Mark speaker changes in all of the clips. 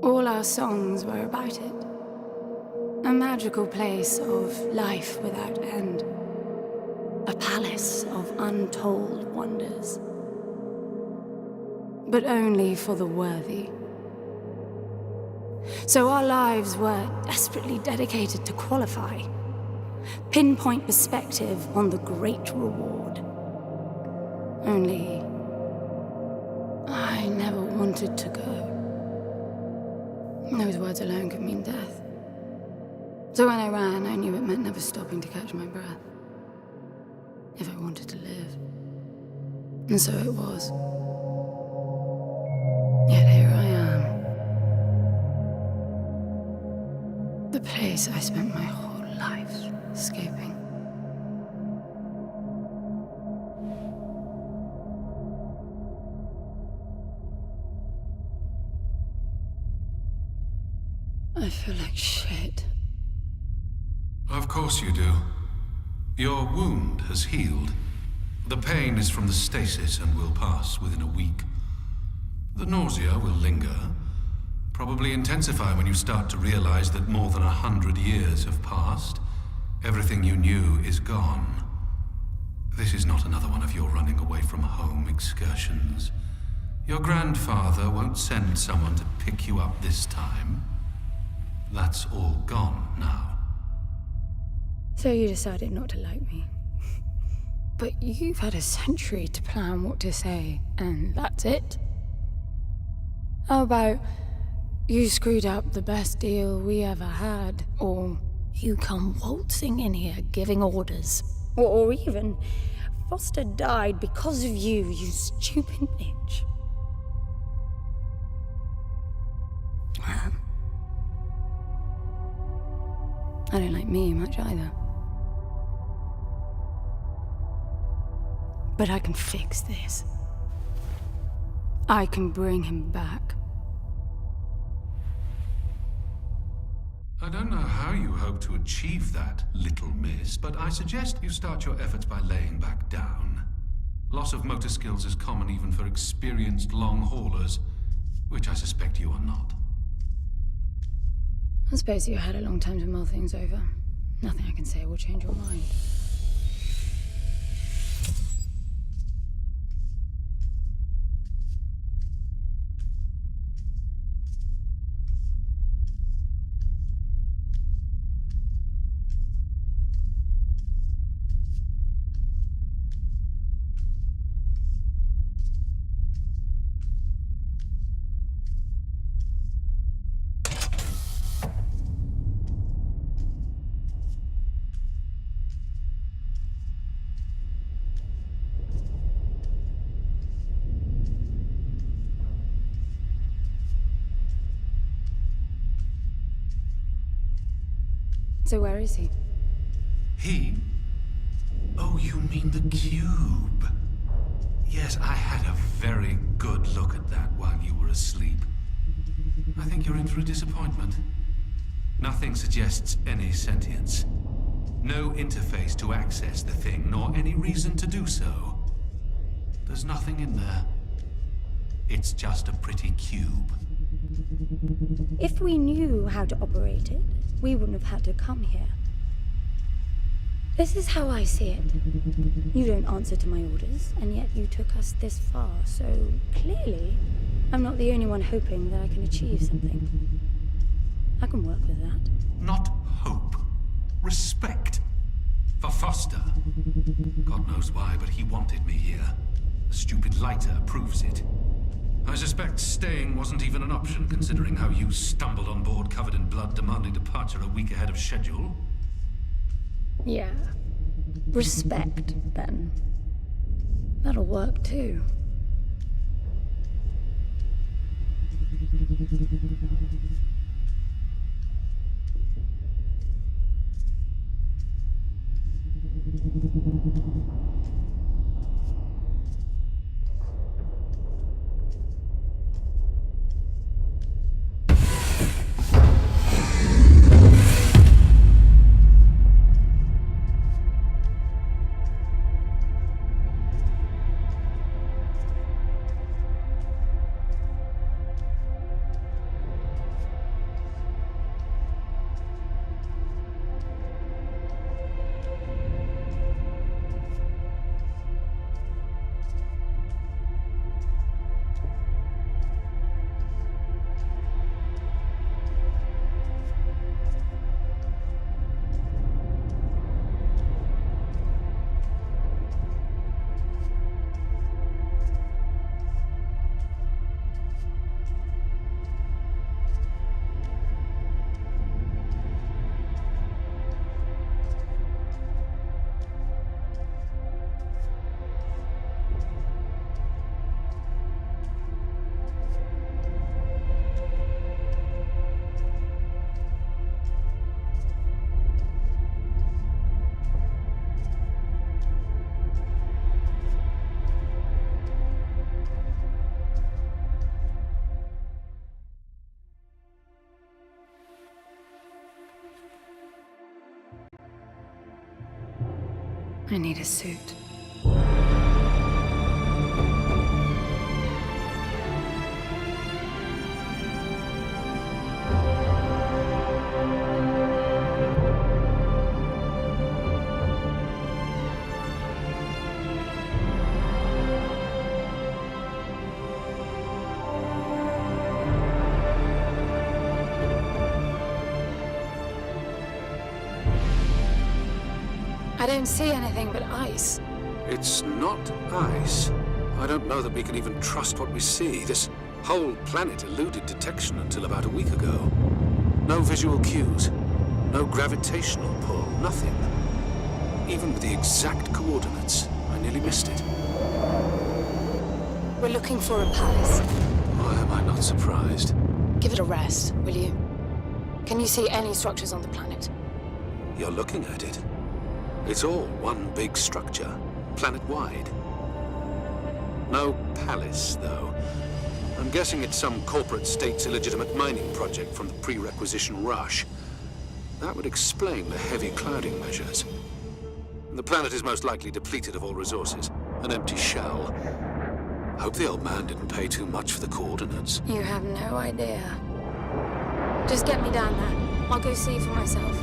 Speaker 1: All our songs were about it. A magical place of life without end. A palace of untold wonders. But only for the worthy. So our lives were desperately dedicated to qualify. Pinpoint perspective on the great reward. Only I never wanted to go. Those words alone could mean death. So when I ran, I knew it meant never stopping to catch my breath. If I wanted to live. And so it was. Yet here I am. The place I spent my whole life escaping. I feel like shit.
Speaker 2: Of course you do. Your wound has healed. The pain is from the stasis and will pass within a week. The nausea will linger, probably intensify when you start to realize that more than 100 years have passed. Everything you knew is gone. This is not another one of your running away from home excursions. Your grandfather won't send someone to pick you up this time. That's all gone now.
Speaker 1: So you decided not to like me. But you've had a century to plan what to say, and that's it? How about you screwed up the best deal we ever had, or you come waltzing in here giving orders, or even Foster died because of you, you stupid bitch. I don't like me much either. But I can fix this. I can bring him back.
Speaker 2: I don't know how you hope to achieve that, little miss, but I suggest you start your efforts by laying back down. Loss of motor skills is common even for experienced long haulers, which I suspect you are not.
Speaker 1: I suppose you had a long time to mull things over. Nothing I can say will change your mind. So where is he?
Speaker 2: He? Oh, you mean the cube. Yes, I had a very good look at that while you were asleep. I think you're in for a disappointment. Nothing suggests any sentience. No interface to access the thing, nor any reason to do so. There's nothing in there. It's just a pretty cube.
Speaker 1: If we knew how to operate it, we wouldn't have had to come here. This is how I see it. You don't answer to my orders, and yet you took us this far, so clearly I'm not the only one hoping that I can achieve something. I can work with that.
Speaker 2: Not hope. Respect. For Foster. God knows why, but he wanted me here. The stupid lighter proves it. I suspect staying wasn't even an option, considering how you stumbled on board covered in blood, demanding departure a week ahead of schedule.
Speaker 1: Yeah. Respect, then. That'll work, too. I need a suit. I don't see anything but ice.
Speaker 2: It's not ice. I don't know that we can even trust what we see. This whole planet eluded detection until about a week ago. No visual cues, no gravitational pull, nothing. Even with the exact coordinates, I nearly missed it.
Speaker 1: We're looking for a palace.
Speaker 2: Why am I not surprised?
Speaker 1: Give it a rest, will you? Can you see any structures on the planet?
Speaker 2: You're looking at it. It's all one big structure, planet-wide. No palace, though. I'm guessing it's some corporate state's illegitimate mining project from the pre-requisition rush. That would explain the heavy clouding measures. The planet is most likely depleted of all resources. An empty shell. Hope the old man didn't pay too much for the coordinates.
Speaker 1: You have no idea. Just get me down there. I'll go see for myself.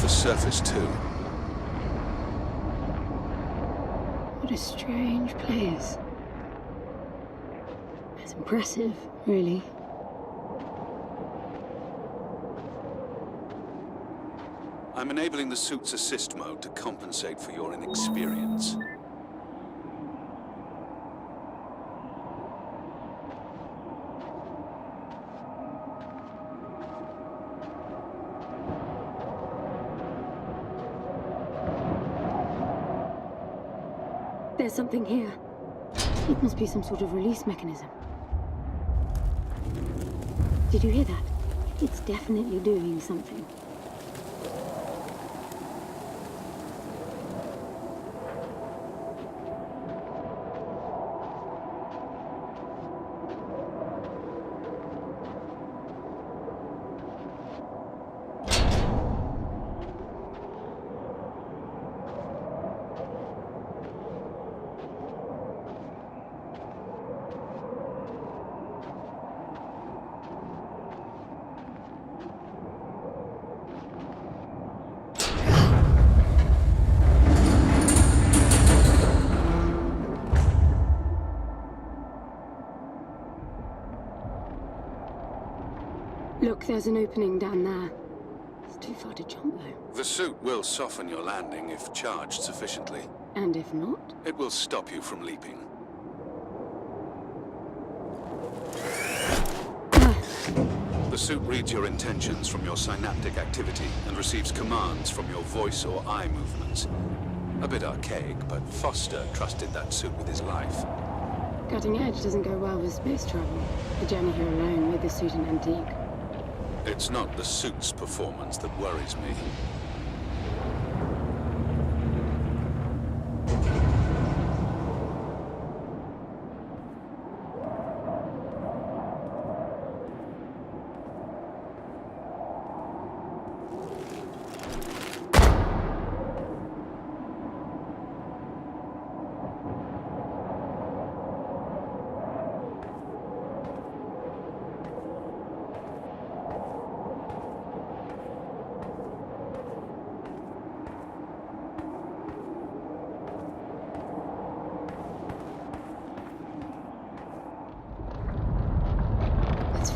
Speaker 2: Surface too.
Speaker 1: What a strange place. It's impressive, really.
Speaker 2: I'm enabling the suit's assist mode to compensate for your inexperience.
Speaker 1: There's something here. It must be some sort of release mechanism. Did you hear that? It's definitely doing something. Look, there's an opening down there. It's too far to jump, though.
Speaker 2: The suit will soften your landing if charged sufficiently.
Speaker 1: And if not?
Speaker 2: It will stop you from leaping. The suit reads your intentions from your synaptic activity and receives commands from your voice or eye movements. A bit archaic, but Foster trusted that suit with his life.
Speaker 1: Cutting edge doesn't go well with space travel. The journey here alone made the suit an antique.
Speaker 2: It's not the suit's performance that worries me.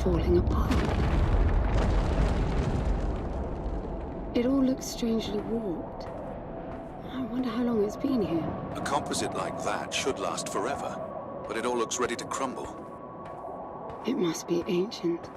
Speaker 1: Falling apart. It all looks strangely warped. I wonder how long it's been here.
Speaker 2: A composite like that should last forever, but it all looks ready to crumble.
Speaker 1: It must be ancient.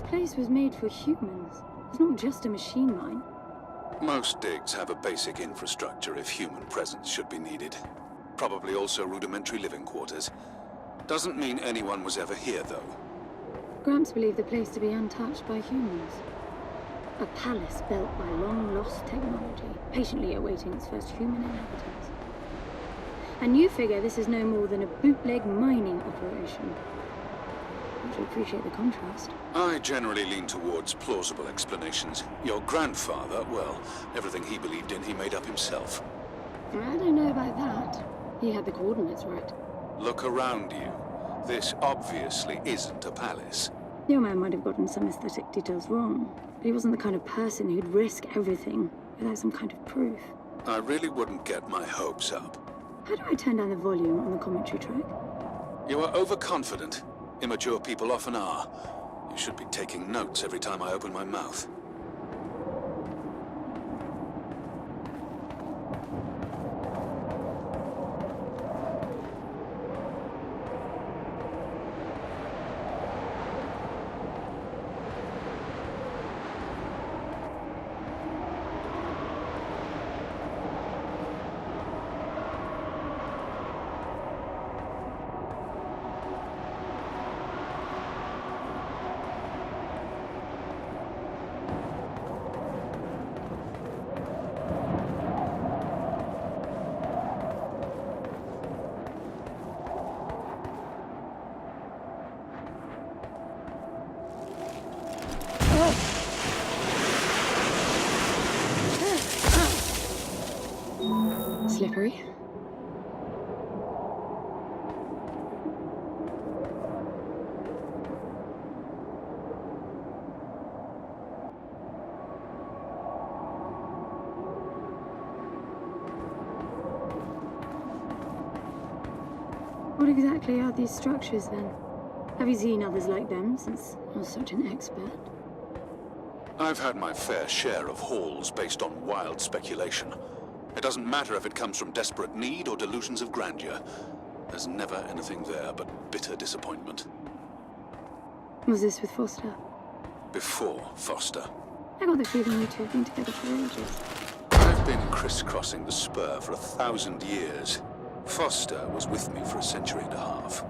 Speaker 1: This place was made for humans. It's not just a machine mine.
Speaker 2: Most digs have a basic infrastructure if human presence should be needed. Probably also rudimentary living quarters. Doesn't mean anyone was ever here, though.
Speaker 1: Gramps believed the place to be untouched by humans. A palace built by long-lost technology, patiently awaiting its first human inhabitants. And you figure this is no more than a bootleg mining operation. Would you appreciate the contrast?
Speaker 2: I generally lean towards plausible explanations. Your grandfather, well, everything he believed in he made up himself.
Speaker 1: I don't know about that. He had the coordinates right.
Speaker 2: Look around you. This obviously isn't a palace.
Speaker 1: Your man might have gotten some aesthetic details wrong, but he wasn't the kind of person who'd risk everything without some kind of proof.
Speaker 2: I really wouldn't get my hopes up.
Speaker 1: How do I turn down the volume on the commentary track?
Speaker 2: You are overconfident. Immature people often are. You should be taking notes every time I open my mouth.
Speaker 1: Slippery. What exactly are these structures then? Have you seen others like them since you're such an expert?
Speaker 2: I've had my fair share of hauls based on wild speculation. It doesn't matter if it comes from desperate need or delusions of grandeur. There's never anything there but bitter disappointment.
Speaker 1: Was this with Foster?
Speaker 2: Before Foster.
Speaker 1: I got the feeling you two have been together for ages.
Speaker 2: I've been crisscrossing the spur for 1,000 years. Foster was with me for a century and a half.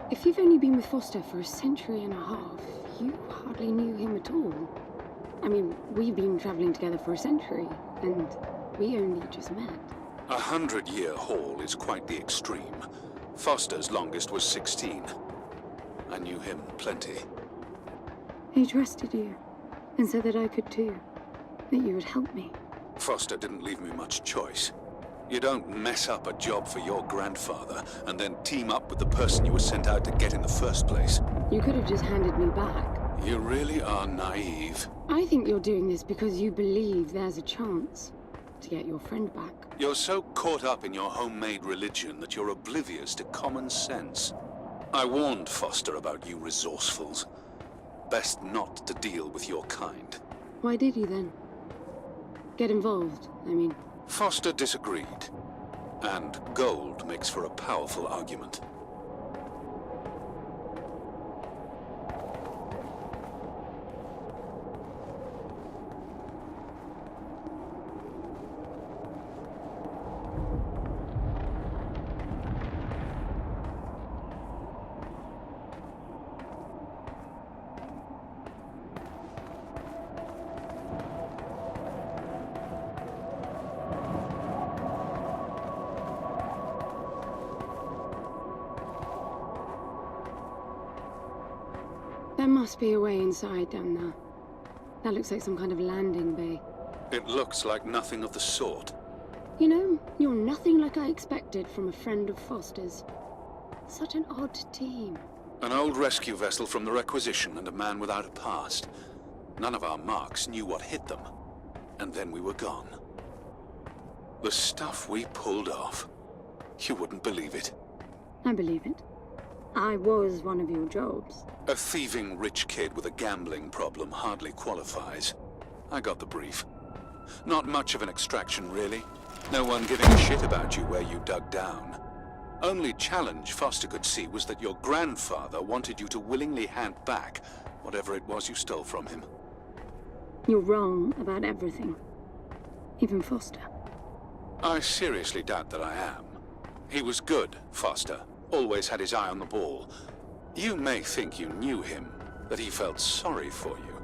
Speaker 1: If you've only been with Foster for a century and a half, you hardly knew him at all. I mean, we've been traveling together for a century, and we only just met.
Speaker 2: 100-year haul is quite the extreme. Foster's longest was 16. I knew him plenty.
Speaker 1: He trusted you, and said that I could too, that you would help me.
Speaker 2: Foster didn't leave me much choice. You don't mess up a job for your grandfather and then team up with the person you were sent out to get in the first place.
Speaker 1: You could have just handed me back.
Speaker 2: You really are naive.
Speaker 1: I think you're doing this because you believe there's a chance to get your friend back.
Speaker 2: You're so caught up in your homemade religion that you're oblivious to common sense. I warned Foster about you resourcefuls. Best not to deal with your kind.
Speaker 1: Why did you then? Get involved, I mean.
Speaker 2: Foster disagreed. And gold makes for a powerful argument.
Speaker 1: There must be a way inside down there. That looks like some kind of landing bay.
Speaker 2: It looks like nothing of the sort.
Speaker 1: You know, you're nothing like I expected from a friend of Foster's. Such an odd team.
Speaker 2: An old rescue vessel from the Requisition and a man without a past. None of our marks knew what hit them. And then we were gone. The stuff we pulled off. You wouldn't believe it.
Speaker 1: I believe it. I was one of your jobs.
Speaker 2: A thieving rich kid with a gambling problem hardly qualifies. I got the brief. Not much of an extraction, really. No one giving a shit about you where you dug down. Only challenge Foster could see was that your grandfather wanted you to willingly hand back whatever it was you stole from him.
Speaker 1: You're wrong about everything. Even Foster.
Speaker 2: I seriously doubt that I am. He was good, Foster. Always had his eye on the ball. You may think you knew him, that he felt sorry for you,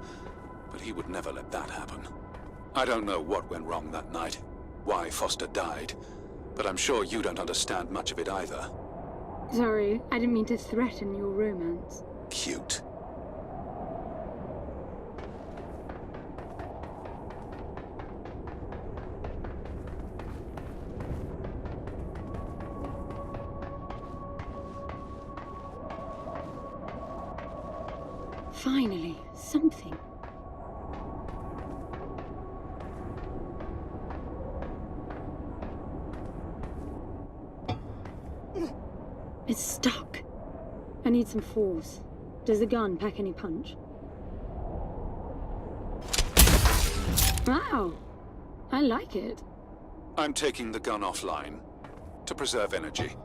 Speaker 2: but he would never let that happen. I don't know what went wrong that night, why Foster died, but I'm sure you don't understand much of it either.
Speaker 1: Sorry, I didn't mean to threaten your romance.
Speaker 2: Cute.
Speaker 1: Finally, something. It's stuck. I need some force. Does the gun pack any punch? Wow, I like it.
Speaker 2: I'm taking the gun offline to preserve energy.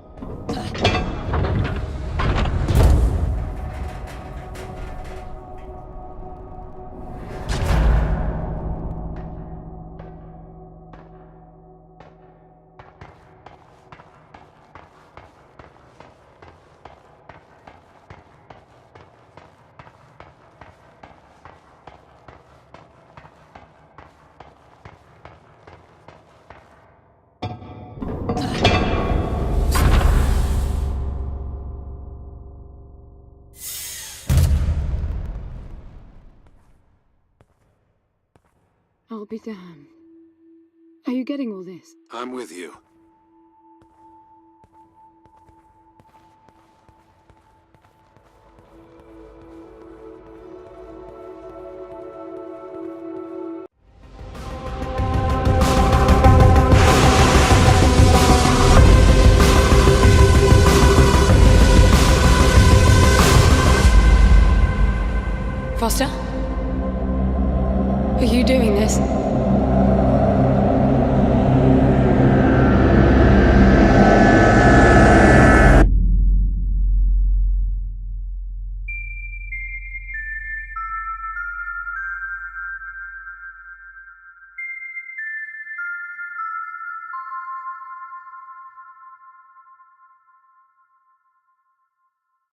Speaker 1: I'll be damned. Are you getting all this?
Speaker 2: I'm with you.
Speaker 1: Foster? Are you doing this?